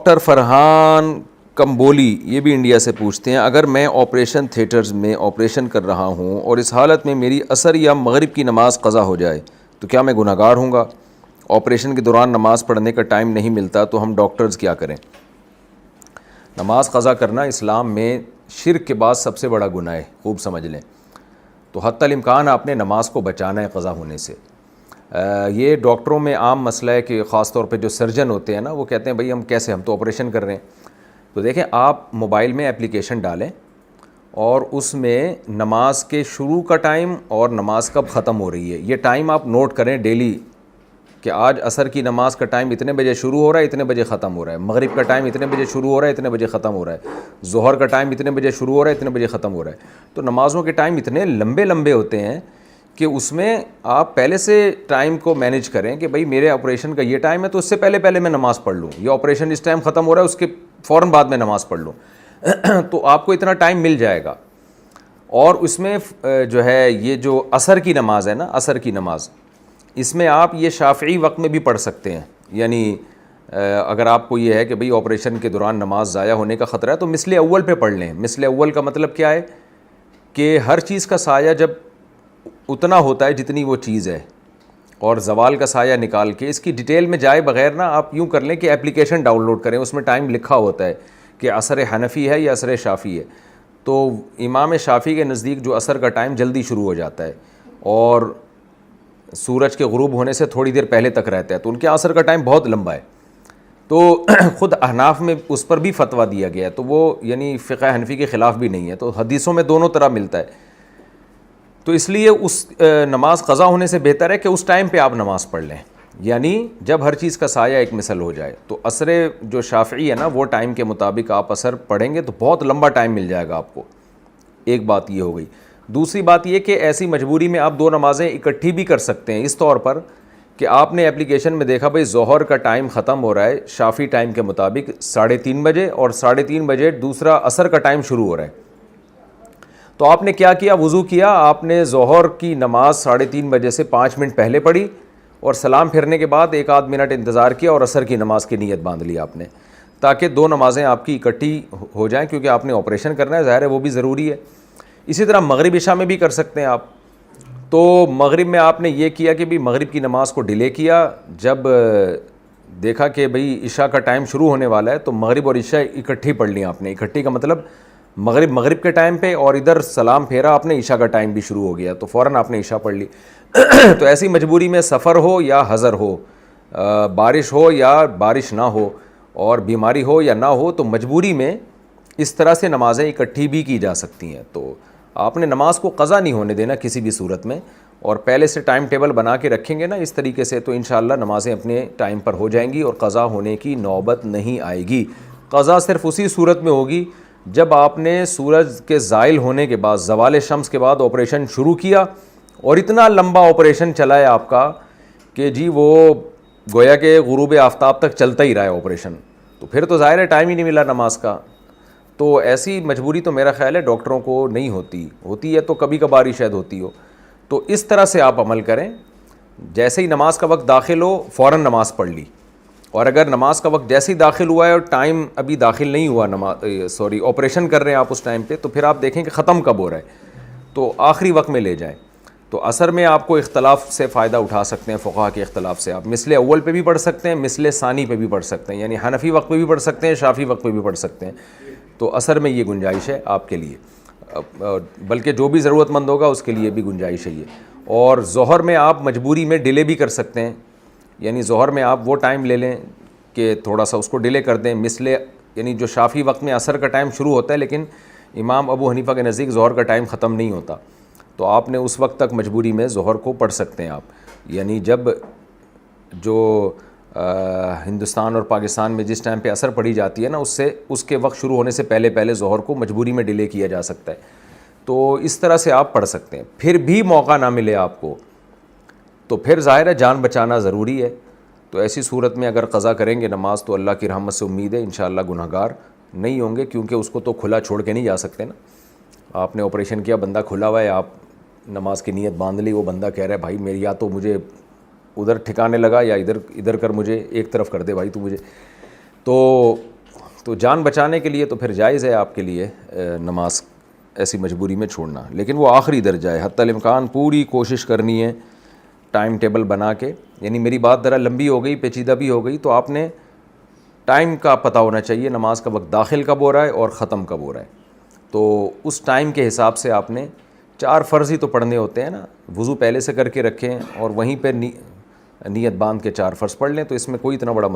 Doctor Farhan کمبولی یہ بھی India سے پوچھتے ہیں، اگر میں آپریشن تھیٹرز میں آپریشن کر رہا ہوں اور اس حالت میں میری عصر یا مغرب کی نماز قضا ہو جائے تو کیا میں گناہ گار ہوں گا؟ آپریشن کے دوران نماز پڑھنے کا ٹائم نہیں ملتا تو ہم ڈاکٹرز کیا کریں؟ نماز قضا کرنا اسلام میں شرک کے بعد سب سے بڑا گناہ ہے، خوب سمجھ لیں۔ تو حتی الامکان آپ نے نماز کو بچانا ہے قضا ہونے سے۔ یہ ڈاکٹروں میں عام مسئلہ ہے کہ خاص طور پہ جو سرجن ہوتے ہیں نا، وہ کہتے ہیں بھائی ہم کیسے، ہم تو آپریشن کر رہے ہیں۔ تو دیکھیں، آپ موبائل میں اپلیکیشن ڈالیں اور اس میں نماز کے شروع کا ٹائم اور نماز کب ختم ہو رہی ہے یہ ٹائم آپ نوٹ کریں ڈیلی، کہ آج عصر کی نماز کا ٹائم اتنے بجے شروع ہو رہا ہے، اتنے بجے ختم ہو رہا ہے، مغرب کا ٹائم اتنے بجے شروع ہو رہا ہے، اتنے بجے ختم ہو رہا ہے، ظہر کا ٹائم اتنے بجے شروع ہو رہا ہے، اتنے بجے ختم ہو رہا ہے۔ تو نمازوں کے ٹائم اتنے لمبے لمبے ہوتے ہیں کہ اس میں آپ پہلے سے ٹائم کو مینیج کریں کہ بھائی میرے آپریشن کا یہ ٹائم ہے تو اس سے پہلے میں نماز پڑھ لوں، یا آپریشن اس ٹائم ختم ہو رہا ہے اس کے فوراً بعد میں نماز پڑھ لوں تو آپ کو اتنا ٹائم مل جائے گا۔ اور اس میں جو ہے یہ جو عصر کی نماز ہے نا، عصر کی نماز، اس میں آپ یہ شافعی وقت میں بھی پڑھ سکتے ہیں۔ یعنی اگر آپ کو یہ ہے کہ بھئی آپریشن کے دوران نماز ضائع ہونے کا خطرہ ہے تو مثل اول پہ پڑھ لیں۔ مثل اول کا مطلب کیا ہے کہ ہر چیز کا سایہ جب اتنا ہوتا ہے جتنی وہ چیز ہے، اور زوال کا سایہ نکال کے اس کی ڈیٹیل میں جائے بغیر نا آپ یوں کر لیں کہ اپلیکیشن ڈاؤن لوڈ کریں، اس میں ٹائم لکھا ہوتا ہے کہ عصر حنفی ہے یا عصر شافعی ہے۔ تو امام شافعی کے نزدیک جو عصر کا ٹائم جلدی شروع ہو جاتا ہے اور سورج کے غروب ہونے سے تھوڑی دیر پہلے تک رہتا ہے، تو ان کے عصر کا ٹائم بہت لمبا ہے۔ تو خود احناف میں اس پر بھی فتویٰ دیا گیا ہے، تو وہ یعنی فقہ حنفی کے خلاف بھی نہیں ہے، تو حدیثوں میں دونوں طرح ملتا ہے۔ تو اس لیے اس نماز قضا ہونے سے بہتر ہے کہ اس ٹائم پہ آپ نماز پڑھ لیں، یعنی جب ہر چیز کا سایہ ایک مثل ہو جائے۔ تو عصر جو شافعی ہے نا، وہ ٹائم کے مطابق آپ عصر پڑھیں گے تو بہت لمبا ٹائم مل جائے گا آپ کو۔ ایک بات یہ ہو گئی۔ دوسری بات یہ کہ ایسی مجبوری میں آپ دو نمازیں اکٹھی بھی کر سکتے ہیں، اس طور پر کہ آپ نے اپلیکیشن میں دیکھا بھئی ظہر کا ٹائم ختم ہو رہا ہے شافعی ٹائم کے مطابق 3:30 بجے، اور 3:30 بجے دوسرا عصر کا ٹائم شروع ہو رہا ہے۔ تو آپ نے کیا کیا؟ وضو کیا، آپ نے ظہر کی نماز 3:30 بجے سے 5 منٹ پہلے پڑھی، اور سلام پھرنے کے بعد 1 منٹ انتظار کیا اور عصر کی نماز کی نیت باندھ لی آپ نے، تاکہ دو نمازیں آپ کی اکٹھی ہو جائیں، کیونکہ آپ نے آپریشن کرنا ہے، ظاہر ہے وہ بھی ضروری ہے۔ اسی طرح مغرب عشاء میں بھی کر سکتے ہیں آپ۔ تو مغرب میں آپ نے یہ کیا کہ بھی مغرب کی نماز کو ڈیلے کیا، جب دیکھا کہ بھئی عشاء کا ٹائم شروع ہونے والا ہے تو مغرب اور عشاء اکٹھی پڑھ لی آپ نے۔ اکٹھی کا مطلب مغرب کے ٹائم پہ، اور ادھر سلام پھیرا آپ نے، عشاء کا ٹائم بھی شروع ہو گیا تو فوراً آپ نے عشاء پڑھ لی۔ تو ایسی مجبوری میں سفر ہو یا حضر ہو، بارش ہو یا بارش نہ ہو، اور بیماری ہو یا نہ ہو، تو مجبوری میں اس طرح سے نمازیں اکٹھی بھی کی جا سکتی ہیں۔ تو آپ نے نماز کو قضا نہیں ہونے دینا کسی بھی صورت میں، اور پہلے سے ٹائم ٹیبل بنا کے رکھیں گے نا اس طریقے سے، تو انشاءاللہ نمازیں اپنے ٹائم پر ہو جائیں گی اور قضا ہونے کی نوبت نہیں آئے گی۔ قضا صرف اسی صورت میں ہوگی جب آپ نے سورج کے زائل ہونے کے بعد، زوال شمس کے بعد آپریشن شروع کیا، اور اتنا لمبا آپریشن چلا ہے آپ کا کہ جی وہ گویا کہ غروب آفتاب تک چلتا ہی رہا ہے آپریشن، تو پھر تو ظاہر ہے ٹائم ہی نہیں ملا نماز کا۔ تو ایسی مجبوری تو میرا خیال ہے ڈاکٹروں کو نہیں ہوتی ہے تو کبھی کبھار ہی شاید ہوتی ہو۔ تو اس طرح سے آپ عمل کریں، جیسے ہی نماز کا وقت داخل ہو فوراً نماز پڑھ لی، اور اگر نماز کا وقت جیسے ہی داخل ہوا ہے اور ٹائم ابھی داخل نہیں ہوا، آپریشن کر رہے ہیں آپ اس ٹائم پہ، تو پھر آپ دیکھیں کہ ختم کب ہو رہا ہے تو آخری وقت میں لے جائیں۔ تو عصر میں آپ کو اختلاف سے فائدہ اٹھا سکتے ہیں، فقہا کے اختلاف سے، آپ مثل اول پہ بھی پڑھ سکتے ہیں، مثل ثانی پہ بھی پڑھ سکتے ہیں، یعنی حنفی وقت پہ بھی پڑھ سکتے ہیں، شافعی وقت پہ بھی پڑھ سکتے ہیں۔ تو عصر میں یہ گنجائش ہے آپ کے لیے، بلکہ جو بھی ضرورت مند ہوگا اس کے لیے بھی گنجائش ہے یہ۔ اور ظہر میں آپ مجبوری میں ڈیلے بھی کر سکتے ہیں، یعنی ظہر میں آپ وہ ٹائم لے لیں کہ تھوڑا سا اس کو ڈیلے کر دیں، یعنی جو شافعی وقت میں عصر کا ٹائم شروع ہوتا ہے لیکن امام ابو حنیفہ کے نزدیک ظہر کا ٹائم ختم نہیں ہوتا، تو آپ نے اس وقت تک مجبوری میں ظہر کو پڑھ سکتے ہیں آپ۔ یعنی جب جو ہندوستان اور پاکستان میں جس ٹائم پہ عصر پڑھی جاتی ہے نا، اس کے وقت شروع ہونے سے پہلے ظہر کو مجبوری میں ڈیلے کیا جا سکتا ہے، تو اس طرح سے آپ پڑھ سکتے ہیں۔ پھر بھی موقع نہ ملے آپ کو تو پھر ظاہر ہے جان بچانا ضروری ہے، تو ایسی صورت میں اگر قضا کریں گے نماز تو اللہ کی رحمت سے امید ہے انشاءاللہ گناہگار نہیں ہوں گے، کیونکہ اس کو تو کھلا چھوڑ کے نہیں جا سکتے نا۔ آپ نے آپریشن کیا، بندہ کھلا ہوا ہے، آپ نماز کی نیت باندھ لی، وہ بندہ کہہ رہا ہے بھائی میری یا تو مجھے ادھر ٹھکانے لگا یا ادھر کر، مجھے ایک طرف کر دے بھائی تو مجھے، تو تو جان بچانے کے لیے تو پھر جائز ہے آپ کے لیے نماز ایسی مجبوری میں چھوڑنا، لیکن وہ آخری درجہ ہے. حتی الامکان پوری کوشش کرنی ہے ٹائم ٹیبل بنا کے. یعنی میری بات ذرا لمبی ہو گئی، پیچیدہ بھی ہو گئی، تو آپ نے ٹائم کا پتہ ہونا چاہیے، نماز کا وقت داخل کب ہو رہا ہے اور ختم کب ہو رہا ہے. تو اس ٹائم کے حساب سے آپ نے 4 فرض ہی تو پڑھنے ہوتے ہیں نا، وضو پہلے سے کر کے رکھیں اور وہیں پہ نیت باندھ کے 4 فرض پڑھ لیں، تو اس میں کوئی اتنا بڑا مسئلہ